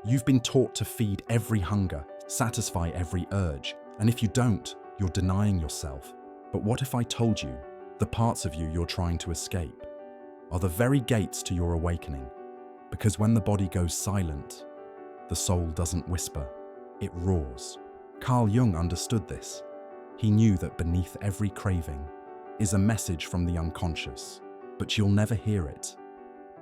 You've been taught to feed every hunger, satisfy every urge, and if you don't, you're denying yourself. But what if I told you the parts of you you're trying to escape are the very gates to your awakening? Because when the body goes silent, the soul doesn't whisper, it roars. Carl Jung understood this. He knew that beneath every craving is a message from the unconscious, but you'll never hear it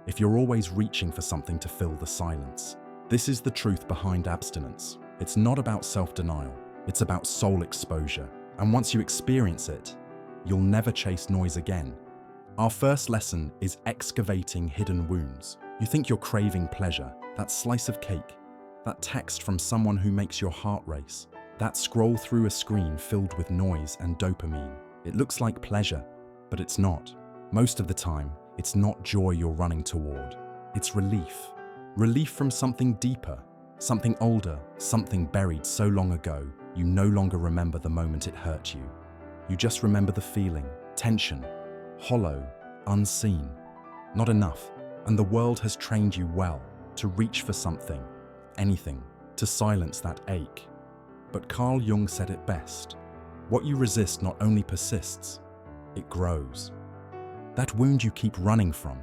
if you're always reaching for something to fill the silence. This is the truth behind abstinence. It's not about self-denial, it's about soul exposure. And once you experience it, you'll never chase noise again. Our first lesson is excavating hidden wounds. You think you're craving pleasure, that slice of cake, that text from someone who makes your heart race, that scroll through a screen filled with noise and dopamine. It looks like pleasure, but it's not. Most of the time, it's not joy you're running toward. It's relief. Relief from something deeper, something older, something buried so long ago, you no longer remember the moment it hurt you. You just remember the feeling, tension, hollow, unseen. Not enough, and the world has trained you well to reach for something, anything, to silence that ache. But Carl Jung said it best. What you resist not only persists, it grows. That wound you keep running from,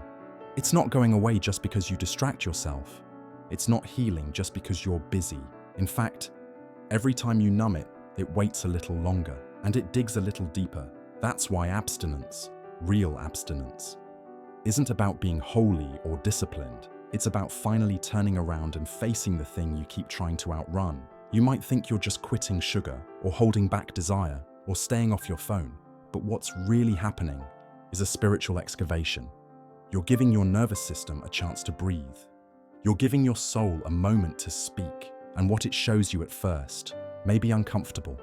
it's not going away just because you distract yourself. It's not healing just because you're busy. In fact, every time you numb it, it waits a little longer and it digs a little deeper. That's why abstinence, real abstinence, isn't about being holy or disciplined. It's about finally turning around and facing the thing you keep trying to outrun. You might think you're just quitting sugar or holding back desire or staying off your phone, but what's really happening is a spiritual excavation. You're giving your nervous system a chance to breathe. You're giving your soul a moment to speak, and what it shows you at first may be uncomfortable.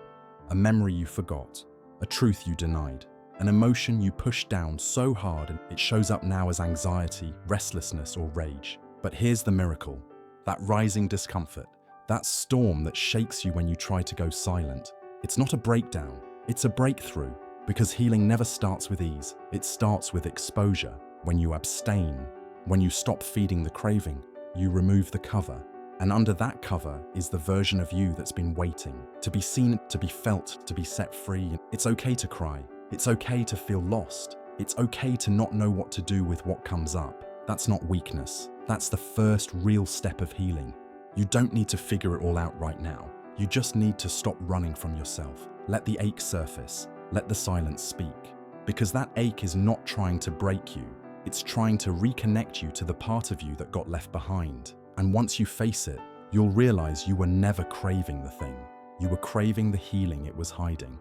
A memory you forgot, a truth you denied, an emotion you pushed down so hard it shows up now as anxiety, restlessness, or rage. But here's the miracle: that rising discomfort, that storm that shakes you when you try to go silent. It's not a breakdown, it's a breakthrough, because healing never starts with ease. It starts with exposure. When you abstain, when you stop feeding the craving, you remove the cover. And under that cover is the version of you that's been waiting to be seen, to be felt, to be set free. It's okay to cry. It's okay to feel lost. It's okay to not know what to do with what comes up. That's not weakness. That's the first real step of healing. You don't need to figure it all out right now. You just need to stop running from yourself. Let the ache surface. Let the silence speak. Because that ache is not trying to break you. It's trying to reconnect you to the part of you that got left behind. And once you face it, you'll realize you were never craving the thing. You were craving the healing it was hiding.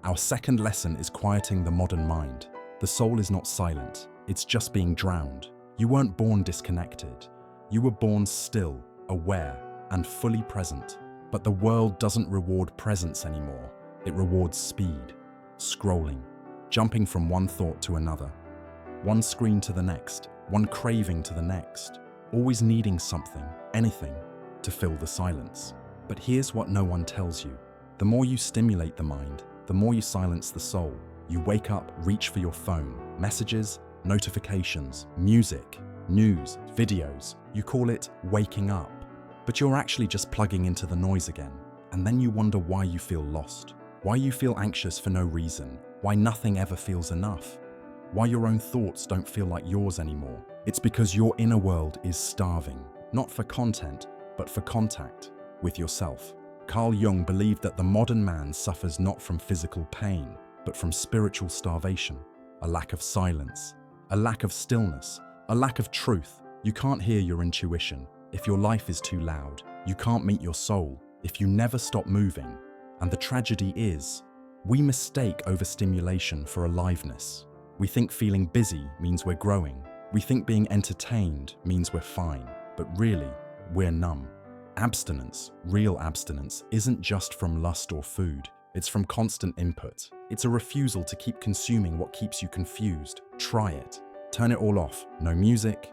Our second lesson is quieting the modern mind. The soul is not silent. It's just being drowned. You weren't born disconnected. You were born still, aware, and fully present. But the world doesn't reward presence anymore. It rewards speed, scrolling, jumping from one thought to another, one screen to the next, one craving to the next, always needing something, anything, to fill the silence. But here's what no one tells you. The more you stimulate the mind, the more you silence the soul. You wake up, reach for your phone, messages, notifications, music, news, videos. You call it waking up, but you're actually just plugging into the noise again. And then you wonder why you feel lost, why you feel anxious for no reason, why nothing ever feels enough, why your own thoughts don't feel like yours anymore. It's because your inner world is starving, not for content, but for contact with yourself. Carl Jung believed that the modern man suffers not from physical pain, but from spiritual starvation, a lack of silence, a lack of stillness, a lack of truth. You can't hear your intuition if your life is too loud. You can't meet your soul if you never stop moving. And the tragedy is, we mistake overstimulation for aliveness. We think feeling busy means we're growing. We think being entertained means we're fine, but really, we're numb. Abstinence, real abstinence, isn't just from lust or food. It's from constant input. It's a refusal to keep consuming what keeps you confused. Try it. Turn it all off. No music,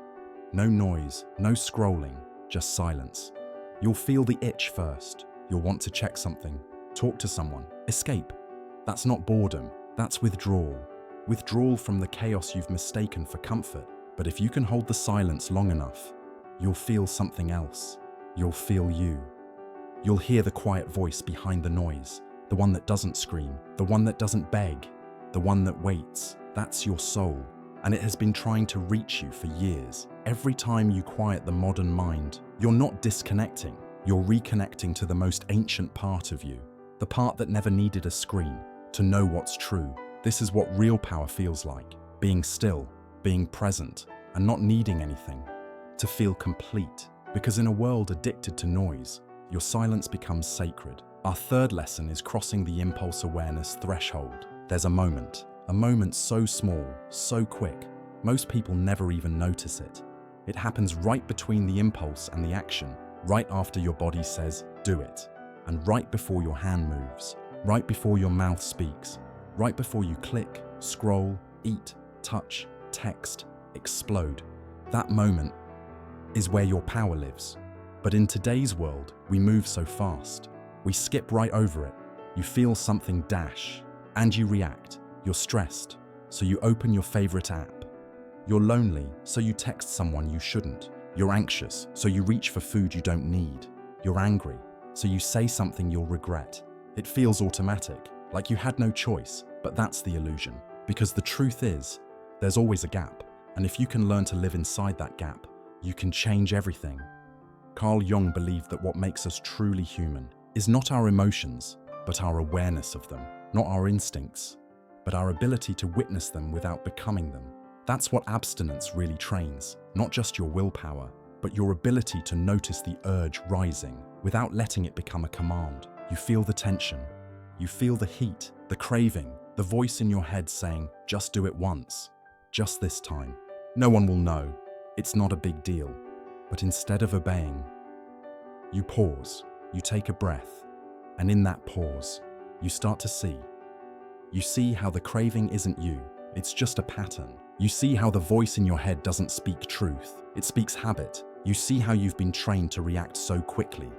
no noise, no scrolling, just silence. You'll feel the itch first. You'll want to check something, talk to someone, escape. That's not boredom, that's withdrawal. Withdrawal from the chaos you've mistaken for comfort. But if you can hold the silence long enough, you'll feel something else. You'll feel you. You'll hear the quiet voice behind the noise, the one that doesn't scream, the one that doesn't beg, the one that waits. That's your soul, and it has been trying to reach you for years. Every time you quiet the modern mind, you're not disconnecting, you're reconnecting to the most ancient part of you, the part that never needed a screen to know what's true. This is what real power feels like, being still, being present, and not needing anything, to feel complete. Because in a world addicted to noise, your silence becomes sacred. Our third lesson is crossing the impulse awareness threshold. There's a moment so small, so quick, most people never even notice it. It happens right between the impulse and the action, right after your body says, do it, and right before your hand moves, right before your mouth speaks, right before you click, scroll, eat, touch, text, explode. That moment is where your power lives. But in today's world, we move so fast. We skip right over it. You feel something dash, and you react. You're stressed, so you open your favorite app. You're lonely, so you text someone you shouldn't. You're anxious, so you reach for food you don't need. You're angry, so you say something you'll regret. It feels automatic, like you had no choice, but that's the illusion. Because the truth is, there's always a gap, and if you can learn to live inside that gap, you can change everything. Carl Jung believed that what makes us truly human is not our emotions, but our awareness of them, not our instincts, but our ability to witness them without becoming them. That's what abstinence really trains, not just your willpower, but your ability to notice the urge rising without letting it become a command. You feel the tension, you feel the heat, the craving, the voice in your head saying, just do it once, just this time. No one will know, it's not a big deal. But instead of obeying, you pause, you take a breath, and in that pause, you start to see. You see how the craving isn't you, it's just a pattern. You see how the voice in your head doesn't speak truth, it speaks habit. You see how you've been trained to react so quickly.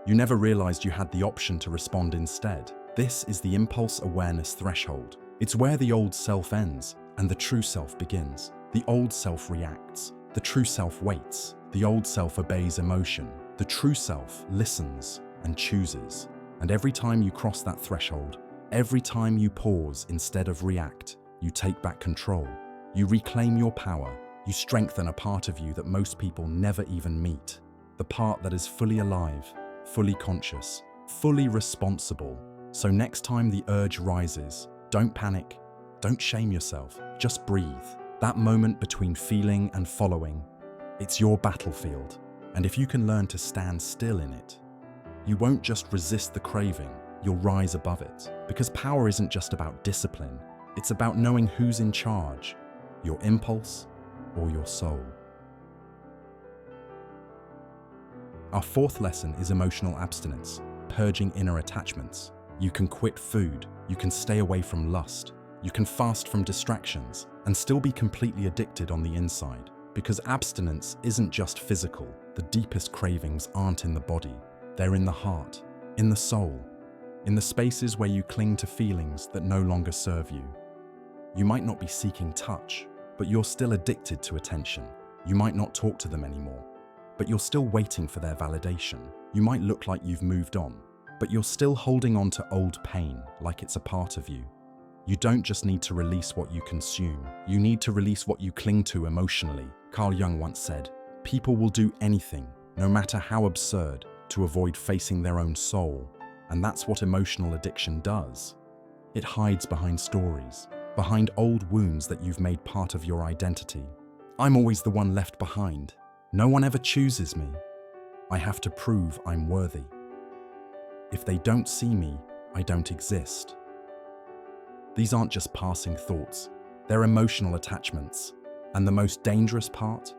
You never realized you had the option to respond instead. This is the impulse awareness threshold. It's where the old self ends and the true self begins. The old self reacts, the true self waits. The old self obeys emotion. The true self listens and chooses. And every time you cross that threshold, every time you pause instead of react, you take back control. You reclaim your power. You strengthen a part of you that most people never even meet. The part that is fully alive, fully conscious, fully responsible. So next time the urge rises, don't panic, don't shame yourself, just breathe. That moment between feeling and following, it's your battlefield, and if you can learn to stand still in it, you won't just resist the craving, you'll rise above it. Because power isn't just about discipline, it's about knowing who's in charge, your impulse or your soul. Our fourth lesson is emotional abstinence, purging inner attachments. You can quit food, you can stay away from lust, you can fast from distractions, and still be completely addicted on the inside. Because abstinence isn't just physical. The deepest cravings aren't in the body. They're in the heart, in the soul, in the spaces where you cling to feelings that no longer serve you. You might not be seeking touch, but you're still addicted to attention. You might not talk to them anymore, but you're still waiting for their validation. You might look like you've moved on, but you're still holding on to old pain like it's a part of you. You don't just need to release what you consume. You need to release what you cling to emotionally. Carl Jung once said, people will do anything, no matter how absurd, to avoid facing their own soul. And that's what emotional addiction does. It hides behind stories, behind old wounds that you've made part of your identity. I'm always the one left behind. No one ever chooses me. I have to prove I'm worthy. If they don't see me, I don't exist. These aren't just passing thoughts, they're emotional attachments. And the most dangerous part?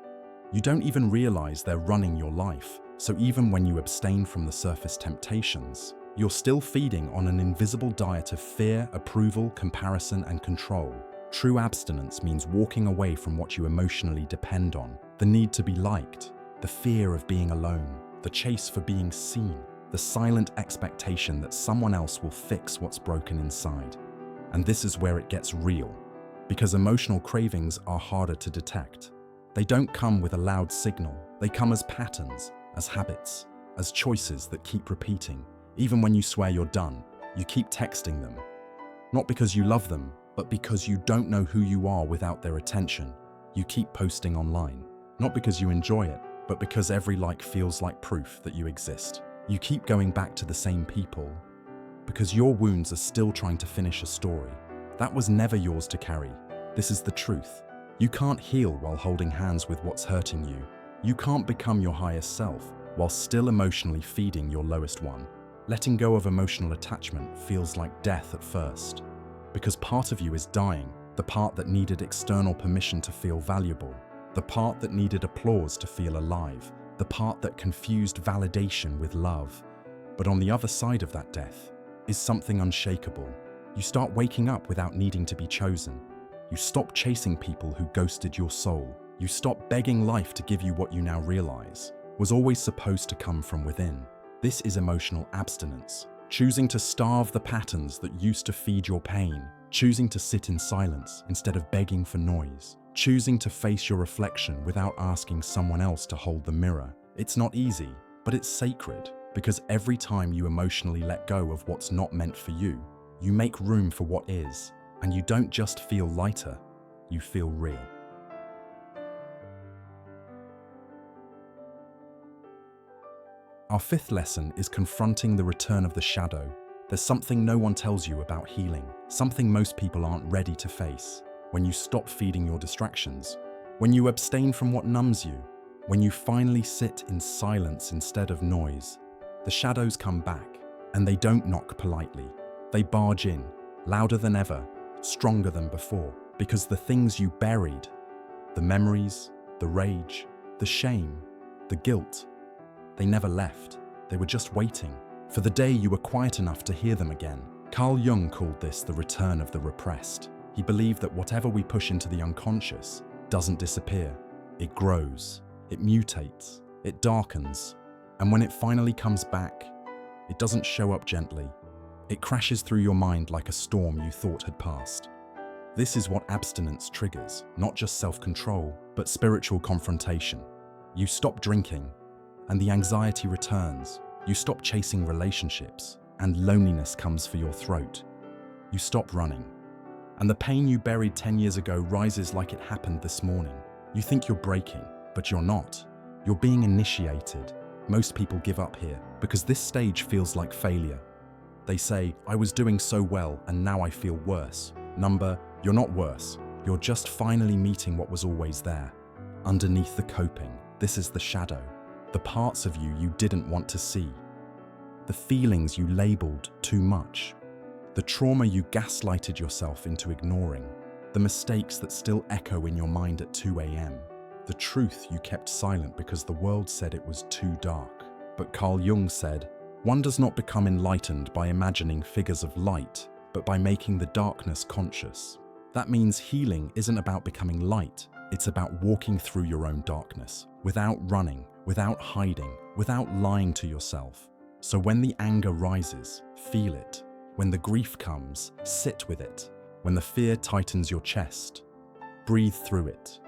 You don't even realize they're running your life. So even when you abstain from the surface temptations, you're still feeding on an invisible diet of fear, approval, comparison, and control. True abstinence means walking away from what you emotionally depend on. The need to be liked, the fear of being alone, the chase for being seen, the silent expectation that someone else will fix what's broken inside. And this is where it gets real, because emotional cravings are harder to detect. They don't come with a loud signal, they come as patterns, as habits, as choices that keep repeating. Even when you swear you're done, you keep texting them. Not because you love them, but because you don't know who you are without their attention. You keep posting online. Not because you enjoy it, but because every like feels like proof that you exist. You keep going back to the same people because your wounds are still trying to finish a story that was never yours to carry. This is the truth. You can't heal while holding hands with what's hurting you. You can't become your highest self while still emotionally feeding your lowest one. Letting go of emotional attachment feels like death at first, because part of you is dying, the part that needed external permission to feel valuable, the part that needed applause to feel alive, the part that confused validation with love. But on the other side of that death is something unshakable. You start waking up without needing to be chosen. You stop chasing people who ghosted your soul. You stop begging life to give you what you now realize was always supposed to come from within. This is emotional abstinence. Choosing to starve the patterns that used to feed your pain. Choosing to sit in silence instead of begging for noise. Choosing to face your reflection without asking someone else to hold the mirror. It's not easy, but it's sacred, because every time you emotionally let go of what's not meant for you, you make room for what is, and you don't just feel lighter, you feel real. Our fifth lesson is confronting the return of the shadow. There's something no one tells you about healing, something most people aren't ready to face. When you stop feeding your distractions, when you abstain from what numbs you, when you finally sit in silence instead of noise, the shadows come back, and they don't knock politely. They barge in, louder than ever, stronger than before, because the things you buried, the memories, the rage, the shame, the guilt, they never left. They were just waiting for the day you were quiet enough to hear them again. Carl Jung called this the return of the repressed. He believed that whatever we push into the unconscious doesn't disappear. It grows, it mutates, it darkens, and when it finally comes back, it doesn't show up gently. It crashes through your mind like a storm you thought had passed. This is what abstinence triggers, not just self-control, but spiritual confrontation. You stop drinking, and the anxiety returns. You stop chasing relationships, and loneliness comes for your throat. You stop running, and the pain you buried 10 years ago rises like it happened this morning. You think you're breaking, but you're not. You're being initiated. Most people give up here because this stage feels like failure. They say, I was doing so well and now I feel worse. You're not worse. You're just finally meeting what was always there. Underneath the coping, this is the shadow. The parts of you you didn't want to see. The feelings you labeled too much. The trauma you gaslighted yourself into ignoring. The mistakes that still echo in your mind at 2 a.m. The truth you kept silent because the world said it was too dark. But Carl Jung said, one does not become enlightened by imagining figures of light, but by making the darkness conscious. That means healing isn't about becoming light, it's about walking through your own darkness, without running, without hiding, without lying to yourself. So when the anger rises, feel it. When the grief comes, sit with it. When the fear tightens your chest, breathe through it.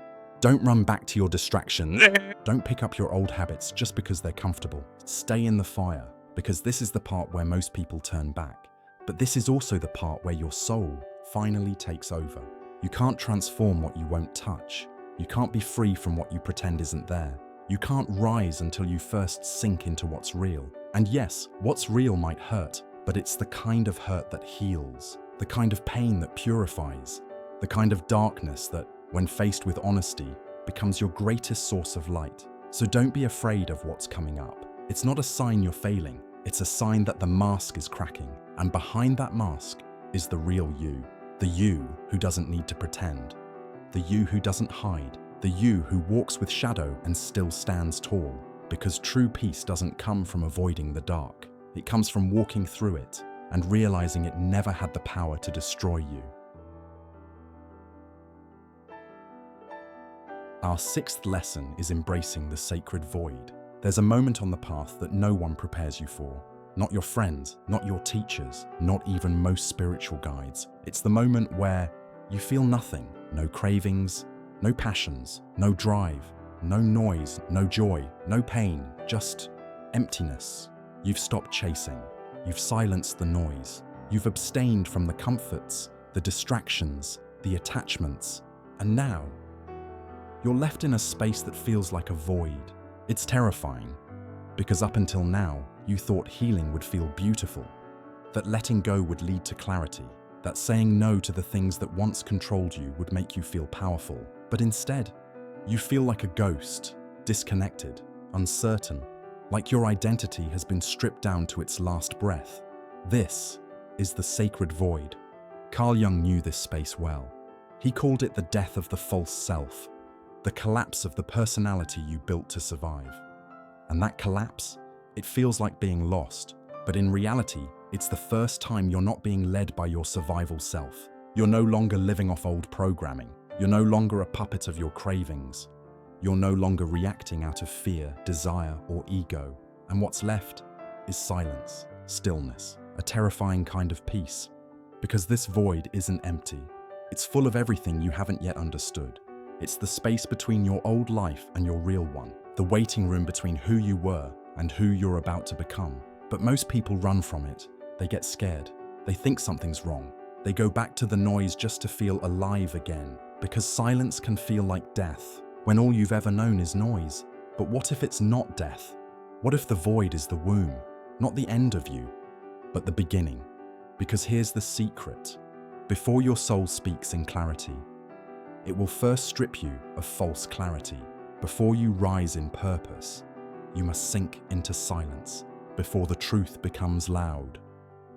Don't run back to your distractions. Don't pick up your old habits just because they're comfortable. Stay in the fire, because this is the part where most people turn back. But this is also the part where your soul finally takes over. You can't transform what you won't touch. You can't be free from what you pretend isn't there. You can't rise until you first sink into what's real. And yes, what's real might hurt, but it's the kind of hurt that heals, the kind of pain that purifies, the kind of darkness that, when faced with honesty, becomes your greatest source of light. So don't be afraid of what's coming up. It's not a sign you're failing, it's a sign that the mask is cracking, and behind that mask is the real you. The you who doesn't need to pretend. The you who doesn't hide. The you who walks with shadow and still stands tall. Because true peace doesn't come from avoiding the dark. It comes from walking through it and realizing it never had the power to destroy you. Our sixth lesson is embracing the sacred void. There's a moment on the path that no one prepares you for. Not your friends, not your teachers, not even most spiritual guides. It's the moment where you feel nothing, no cravings, no passions, no drive, no noise, no joy, no pain, just Emptiness. You've stopped chasing. You've silenced the noise. You've abstained from the comforts, the distractions, the attachments. And now, you're left in a space that feels like a void. It's terrifying, because up until now, you thought healing would feel beautiful, that letting go would lead to clarity, that saying no to the things that once controlled you would make you feel powerful. But instead, you feel like a ghost, disconnected, uncertain, like your identity has been stripped down to its last breath. This is the sacred void. Carl Jung knew this space well. He called it the death of the false self, the collapse of the personality you built to survive. And that collapse, it feels like being lost, but in reality, it's the first time you're not being led by your survival self. You're no longer living off old programming. You're no longer a puppet of your cravings. You're no longer reacting out of fear, desire, or ego. And what's left is silence, stillness, a terrifying kind of peace. Because this void isn't empty. It's full of everything you haven't yet understood. It's the space between your old life and your real one, the waiting room between who you were and who you're about to become. But most people run from it. They get scared. They think something's wrong. They go back to the noise just to feel alive again. Because silence can feel like death, when all you've ever known is noise. But what if it's not death? What if the void is the womb, not the end of you, but the beginning? Because here's the secret. Before your soul speaks in clarity, it will first strip you of false clarity. Before you rise in purpose, you must sink into silence before the truth becomes loud.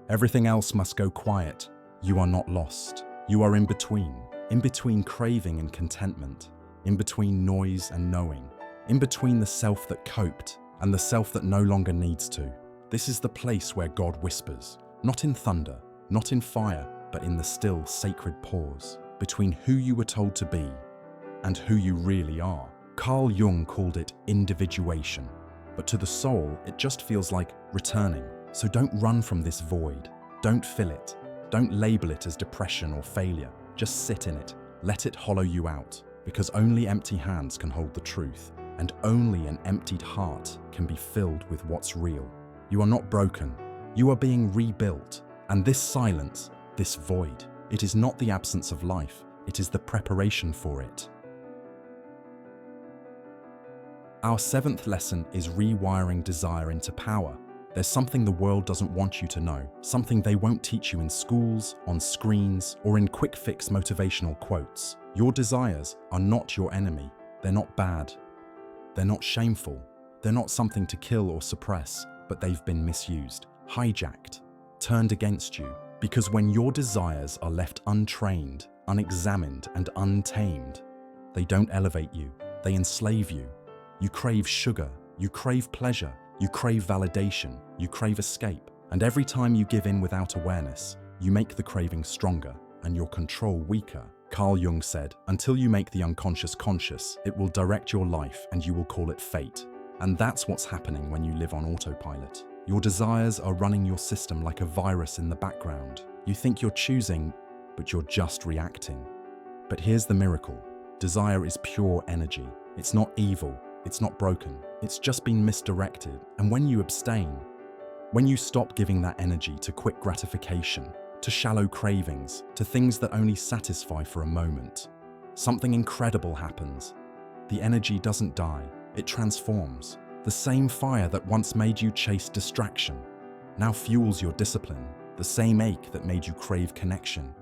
Everything else must go quiet. You are not lost. You are in between craving and contentment, in between noise and knowing, in between the self that coped and the self that no longer needs to. This is the place where God whispers, not in thunder, not in fire, but in the still, sacred pause between who you were told to be and who you really are. Carl Jung called it individuation, but to the soul, it just feels like returning. So don't run from this void. Don't fill it. Don't label it as depression or failure. Just sit in it. Let it hollow you out, because only empty hands can hold the truth, and only an emptied heart can be filled with what's real. You are not broken. You are being rebuilt. And this silence, this void, it is not the absence of life. It is the preparation for it. Our seventh lesson is rewiring desire into power. There's something the world doesn't want you to know, something they won't teach you in schools, on screens, or in quick-fix motivational quotes. Your desires are not your enemy. They're not bad. They're not shameful. They're not something to kill or suppress, but they've been misused, hijacked, turned against you. Because when your desires are left untrained, unexamined, and untamed, they don't elevate you, they enslave you. You crave sugar, you crave pleasure, you crave validation, you crave escape. And every time you give in without awareness, you make the craving stronger and your control weaker. Carl Jung said, until you make the unconscious conscious, it will direct your life and you will call it fate. And that's what's happening when you live on autopilot. Your desires are running your system like a virus in the background. You think you're choosing, but you're just reacting. But here's the miracle. Desire is pure energy. It's not evil. It's not broken. It's just been misdirected. And when you abstain, when you stop giving that energy to quick gratification, to shallow cravings, to things that only satisfy for a moment, something incredible happens. The energy doesn't die. It transforms. The same fire that once made you chase distraction now fuels your discipline. The same ache that made you crave connection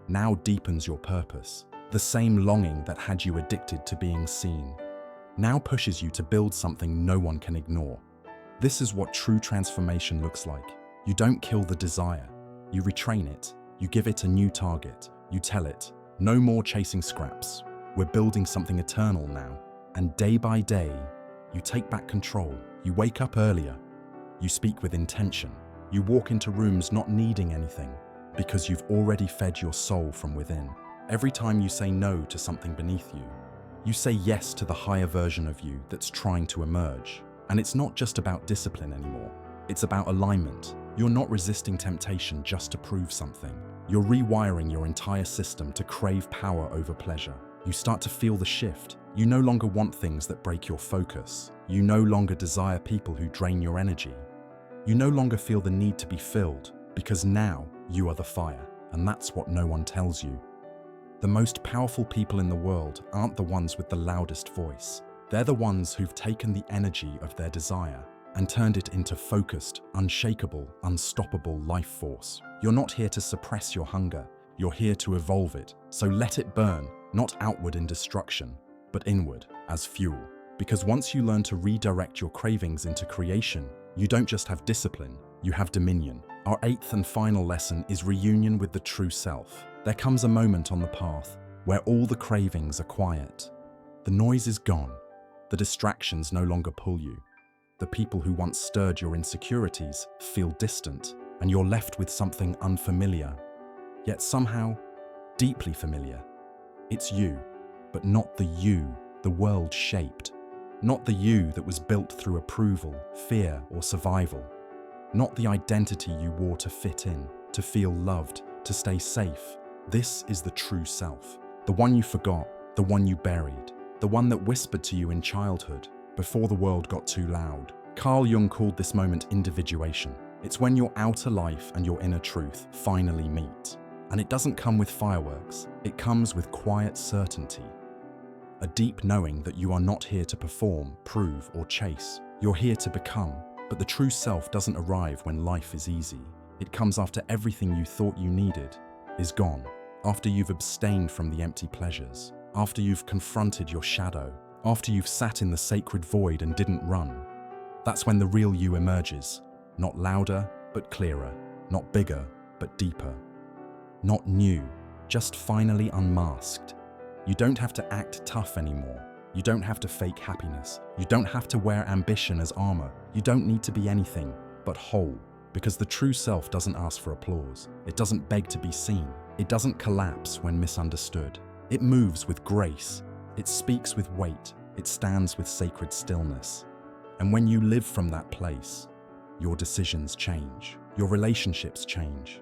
now deepens your purpose. The same longing that had you addicted to being seen now pushes you to build something no one can ignore. This is what true transformation looks like. You don't kill the desire. You retrain it. You give it a new target. You tell it, no more chasing scraps. We're building something eternal now. And day by day, you take back control. You wake up earlier. You speak with intention. You walk into rooms not needing anything because you've already fed your soul from within. Every time you say no to something beneath you, you say yes to the higher version of you that's trying to emerge. And it's not just about discipline anymore. It's about alignment. You're not resisting temptation just to prove something. You're rewiring your entire system to crave power over pleasure. You start to feel the shift. You no longer want things that break your focus. You no longer desire people who drain your energy. You no longer feel the need to be filled, because now you are the fire, and that's what no one tells you. The most powerful people in the world aren't the ones with the loudest voice. They're the ones who've taken the energy of their desire and turned it into focused, unshakable, unstoppable life force. You're not here to suppress your hunger. You're here to evolve it. So let it burn, not outward in destruction, but inward as fuel. Because once you learn to redirect your cravings into creation, you don't just have discipline, you have dominion. Our eighth and final lesson is reunion with the true self. There comes a moment on the path where all the cravings are quiet. The noise is gone. The distractions no longer pull you. The people who once stirred your insecurities feel distant, and you're left with something unfamiliar, yet somehow deeply familiar. It's you, but not the you the world shaped. Not the you that was built through approval, fear, or survival. Not the identity you wore to fit in, to feel loved, to stay safe. This is the true self. The one you forgot, the one you buried, the one that whispered to you in childhood, before the world got too loud. Carl Jung called this moment individuation. It's when your outer life and your inner truth finally meet. And it doesn't come with fireworks, it comes with quiet certainty. A deep knowing that you are not here to perform, prove, or chase. You're here to become, but the true self doesn't arrive when life is easy. It comes after everything you thought you needed is gone, after you've abstained from the empty pleasures, after you've confronted your shadow, after you've sat in the sacred void and didn't run. That's when the real you emerges, not louder, but clearer, not bigger, but deeper. Not new, just finally unmasked. You don't have to act tough anymore. You don't have to fake happiness. You don't have to wear ambition as armor. You don't need to be anything but whole, because the true self doesn't ask for applause. It doesn't beg to be seen. It doesn't collapse when misunderstood. It moves with grace. It speaks with weight. It stands with sacred stillness. And when you live from that place, your decisions change. Your relationships change.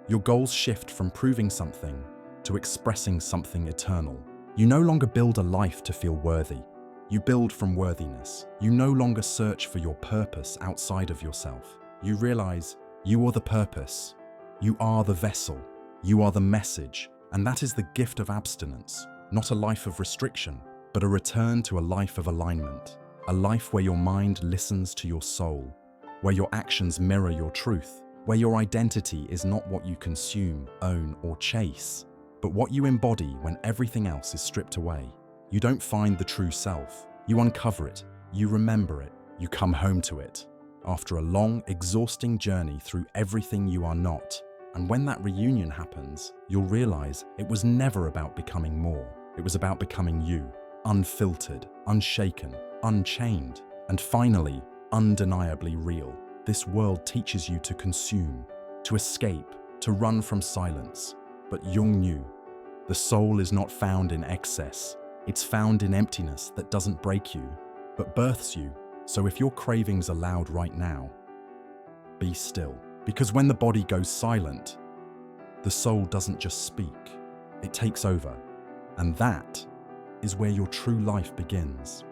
Your goals shift from proving something to expressing something eternal. You no longer build a life to feel worthy. You build from worthiness. You no longer search for your purpose outside of yourself. You realize you are the purpose. You are the vessel. You are the message. And that is the gift of abstinence. Not a life of restriction, but a return to a life of alignment. A life where your mind listens to your soul, where your actions mirror your truth, where your identity is not what you consume, own, or chase, but what you embody when everything else is stripped away. You don't find the true self. You uncover it. You remember it. You come home to it. After a long, exhausting journey through everything you are not. And when that reunion happens, you'll realize it was never about becoming more. It was about becoming you, unfiltered, unshaken, unchained, and finally, undeniably real. This world teaches you to consume, to escape, to run from silence. But Jung knew, the soul is not found in excess. It's found in emptiness that doesn't break you, but births you. So if your cravings are loud right now, be still. Because when the body goes silent, the soul doesn't just speak, it takes over. And that is where your true life begins.